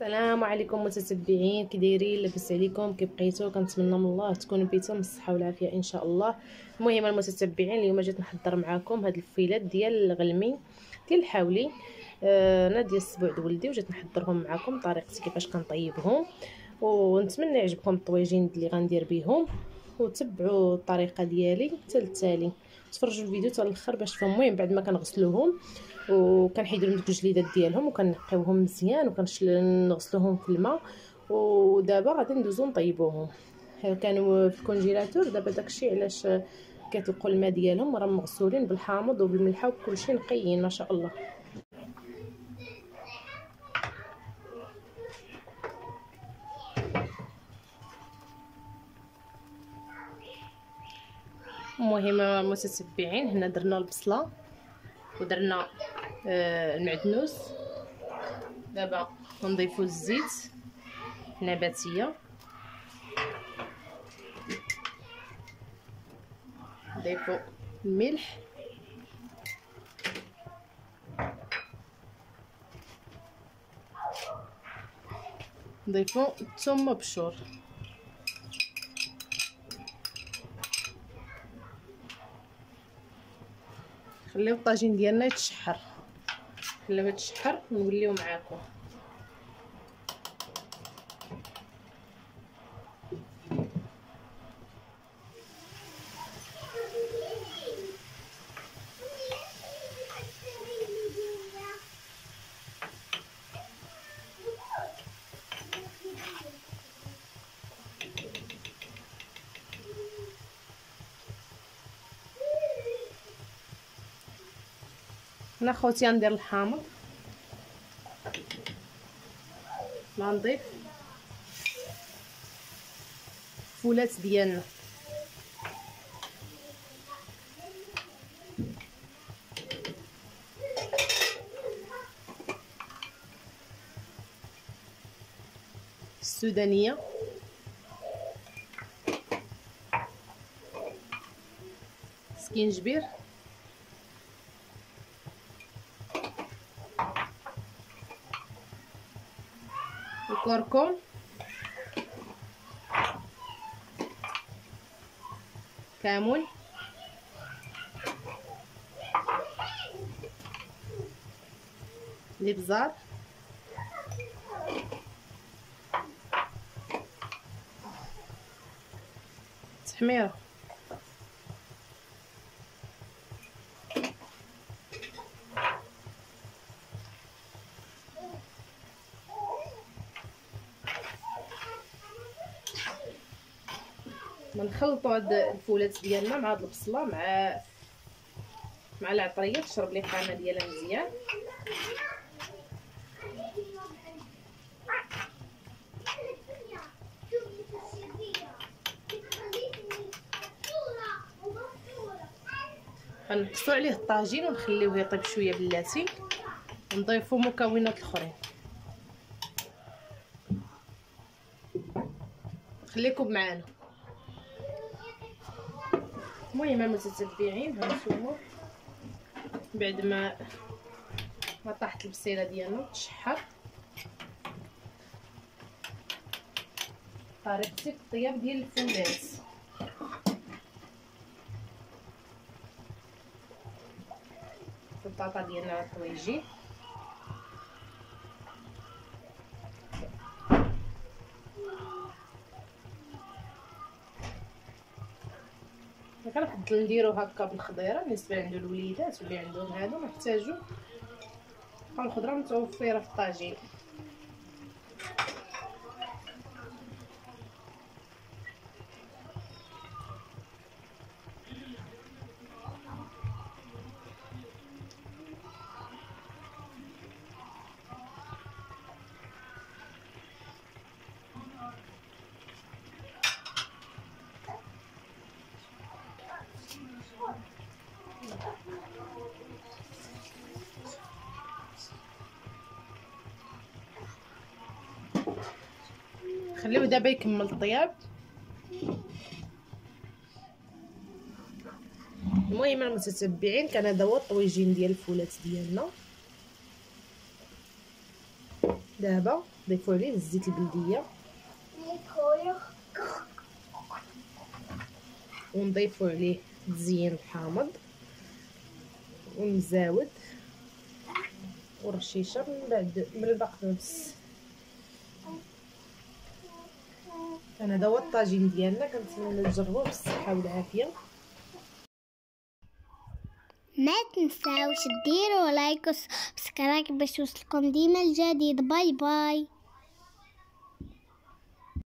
السلام عليكم متتبعين، كي دايرين؟ لاباس عليكم؟ كي بقيتو؟ كنتمنى من الله تكونوا بيتم بالصحه والعافيه ان شاء الله. المهم المتتبعين، اليوم جيت نحضر معكم هاد الفيلات ديال الغلمي ديال الحاولي. انا ديال السبوع د ولدي، وجيت نحضرهم معكم طريقتي كيفاش كنطيبهم، ونتمنى يعجبكم الطويجين اللي غندير بهم، وتبعوا الطريقه ديالي حتى التالي. تفرجوا الفيديو حتى الاخر باش تفهموا. المهم بعد ما كنغسلوهم وكنحيدوا لهم الجليدات ديالهم وكنقيوهم مزيان وكنغسلوهم في الماء، ودابا غادي ندوزو نطيبوهم. كانوا في الكونجيلاتور، دابا داكشي علاش كتلقوا الماء ديالهم راه مغسولين بالحامض وبالملحه وكلشي نقيين ما شاء الله. المهم المتتبعين، هنا درنا البصله ودرنا المعدنوس. دابا نضيفوا الزيت نباتيه، نضيفوا الملح، نضيفوا الثوم مبشور، خليو الطاجين ديالنا يتشحر، خليوه يتشحر ونوليو معاكم. هنا خوتي ندير الحامض، غنضيف الفولات ديالنا، السودانيه، سكينجبير، الكركم، كمون، الابزار، تحميره. نخلطوا هاد الفولات ديالنا مع هاد البصله مع العطريه تشرب لي القامه ديالها مزيان. غنقصوا عليه الطاجين ونخليوه يطيب شويه بلاتي، ونضيفوا مكونات الاخرين. خليكم معنا. المهم المتتبعين، هانتوما بعد ما طاحت البصيله ديالنا تشحر، طريقتي في الطياب ديال الفولات. البطاطا ديالنا الطويجين، كنفضل نديرو هكا بالخضيره بالنسبه عند الوليدات واللي عندهم هادو محتاجو بقاو الخضره متوفره في الطاجين. خليوه دابا يكمل الطياب. المهم المتتبعين، كان هذا هو الطويجين ديال الفولات ديالنا. دابا نضيفوا عليه الزيت البلديه ونضيفوا عليه الزين الحامض والمزاود والرشيشه من البقدونس. هذا هو الطاجين ديالنا، كنتمنى تجربوه بالصحه والعافيه. ما تنساوش ديروا لايك وسبسكرايب باش يوصلكم ديما الجديد. باي باي.